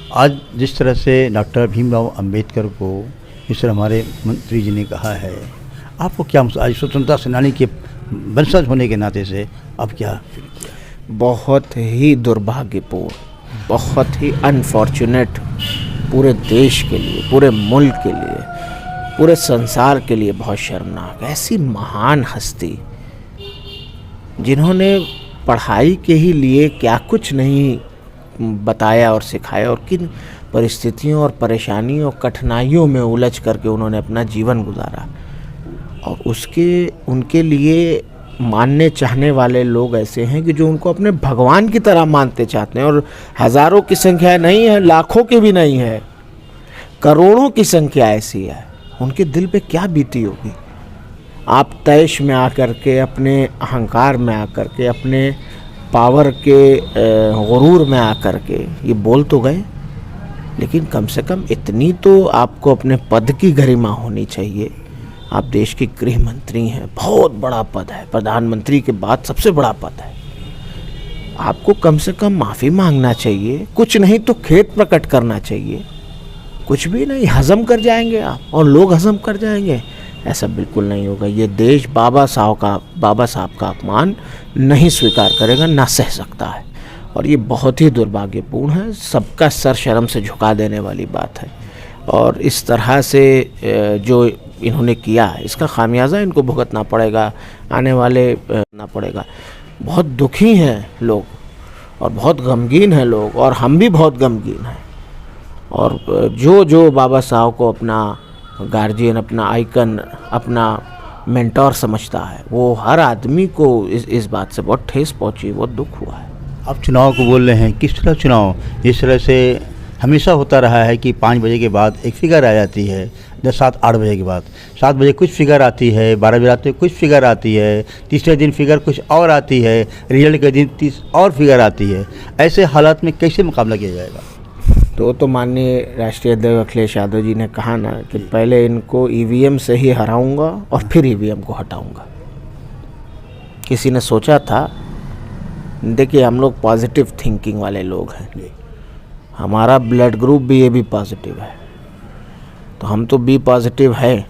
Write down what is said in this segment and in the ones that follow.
आज जिस तरह से डॉक्टर भीमराव अंबेडकर को जिस तरह हमारे मंत्री जी ने कहा है, आपको क्या आज स्वतंत्रता सेनानी के वंशज होने के नाते से अब क्या फील किया? बहुत ही दुर्भाग्यपूर्ण, बहुत ही अनफॉर्चुनेट, पूरे देश के लिए, पूरे मुल्क के लिए, पूरे संसार के लिए बहुत शर्मनाक। ऐसी महान हस्ती जिन्होंने पढ़ाई के ही लिए क्या कुछ नहीं बताया और सिखाया, और किन परिस्थितियों और परेशानियों और कठिनाइयों में उलझ करके उन्होंने अपना जीवन गुजारा, और उनके लिए मानने चाहने वाले लोग ऐसे हैं कि जो उनको अपने भगवान की तरह मानते चाहते हैं। और हज़ारों की संख्या नहीं है, लाखों की भी नहीं है, करोड़ों की संख्या ऐसी है। उनके दिल पे क्या बीती होगी। आप तैश में आकर के, अपने अहंकार में आकर के, अपने पावर के गुरूर में आकर के ये बोल तो गए, लेकिन कम से कम इतनी तो आपको अपने पद की गरिमा होनी चाहिए। आप देश के गृह मंत्री हैं, बहुत बड़ा पद है, प्रधानमंत्री के बाद सबसे बड़ा पद है। आपको कम से कम माफ़ी मांगना चाहिए, कुछ नहीं तो खेद प्रकट करना चाहिए। कुछ भी नहीं, हज़म कर जाएंगे आप और लोग हज़म कर जाएंगे, ऐसा बिल्कुल नहीं होगा। ये देश बाबा साहब का अपमान नहीं स्वीकार करेगा, ना सह सकता है, और ये बहुत ही दुर्भाग्यपूर्ण है। सबका सर शर्म से झुका देने वाली बात है, और इस तरह से जो इन्होंने किया है इसका खामियाजा इनको भुगतना पड़ेगा, आने वाले ना पड़ेगा। बहुत दुखी हैं लोग और बहुत गमगीन हैं लोग, और हम भी बहुत गमगीन हैं। और जो बाबा साहब को अपना गार्जियन, अपना आइकन, अपना मेंटोर समझता है, वो हर आदमी को इस बात से बहुत ठेस पहुंची, बहुत दुख हुआ है। आप चुनाव को बोल रहे हैं, किस तरह चुनाव? जिस तरह से हमेशा होता रहा है कि 5 बजे के बाद एक फिगर आ जाती है, 7-8 बजे के बाद 7 बजे कुछ फिगर आती है, 12 बजे रात में कुछ फिगर आती है, तीसरे दिन फिगर कुछ और आती है, रिजल्ट के दिन 30 और फिगर आती है। ऐसे हालात में कैसे मुकाबला किया जाएगा? तो माननीय राष्ट्रीय अध्यक्ष अखिलेश यादव जी ने कहा ना कि पहले इनको ईवीएम से ही हराऊंगा और फिर ईवीएम को हटाऊंगा। किसी ने सोचा था? देखिए, हम लोग पॉजिटिव थिंकिंग वाले लोग हैं, हमारा ब्लड ग्रुप भी ये भी पॉजिटिव है, तो हम तो बी पॉजिटिव है।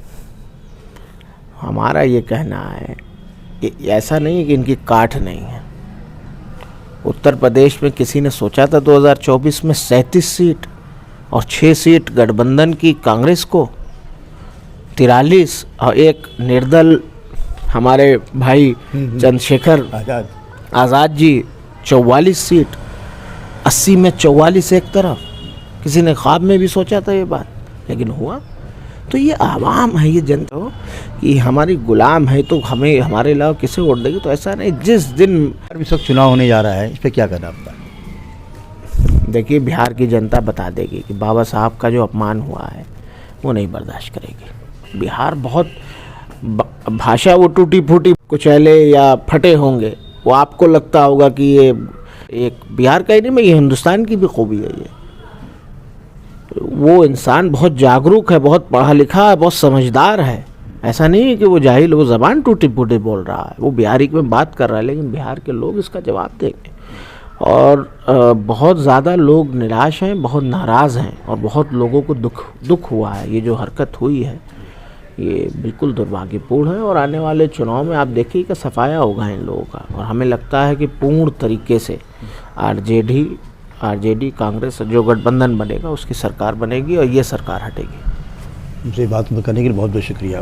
हमारा ये कहना है कि ऐसा नहीं है कि इनकी काठ नहीं है। उत्तर प्रदेश में किसी ने सोचा था 2024 में 37 सीट और 6 सीट गठबंधन की कांग्रेस को, 43 और एक निर्दल हमारे भाई चंद्रशेखर आज़ाद जी 44 सीट, 80 में 44 एक तरफ। किसी ने ख्वाब में भी सोचा था ये बात, लेकिन हुआ। तो ये आवाम है, ये जनता कि हमारी गुलाम है, तो हमें हमारे अलावा किसे वोट देगी? तो ऐसा नहीं। जिस दिन इस वक्त चुनाव होने जा रहा है, इस पर क्या कहना आपका? देखिए, बिहार की जनता बता देगी कि बाबा साहब का जो अपमान हुआ है वो नहीं बर्दाश्त करेगी। बिहार बहुत भाषा वो टूटी फूटी कुचैले या फटे होंगे, वो आपको लगता होगा कि ये एक बिहार का ही नहीं, मैं ये हिंदुस्तान की भी खूबी है। ये वो इंसान बहुत जागरूक है, बहुत पढ़ा लिखा है, बहुत समझदार है। ऐसा नहीं है कि वो जाहिल, वो ज़बान टूटी फूटी बोल रहा है, वो बिहारी में बात कर रहा है, लेकिन बिहार के लोग इसका जवाब देंगे। और बहुत ज़्यादा लोग निराश हैं, बहुत नाराज़ हैं, और बहुत लोगों को दुख हुआ है। ये जो हरकत हुई है ये बिल्कुल दुर्भाग्यपूर्ण है, और आने वाले चुनाव में आप देखिए कि सफाया होगा इन लोगों का। और हमें लगता है कि पूर्ण तरीके से आरजेडी कांग्रेस जो गठबंधन बनेगा उसकी सरकार बनेगी, और ये सरकार हटेगी। मुझसे बात करने के लिए बहुत बहुत शुक्रिया।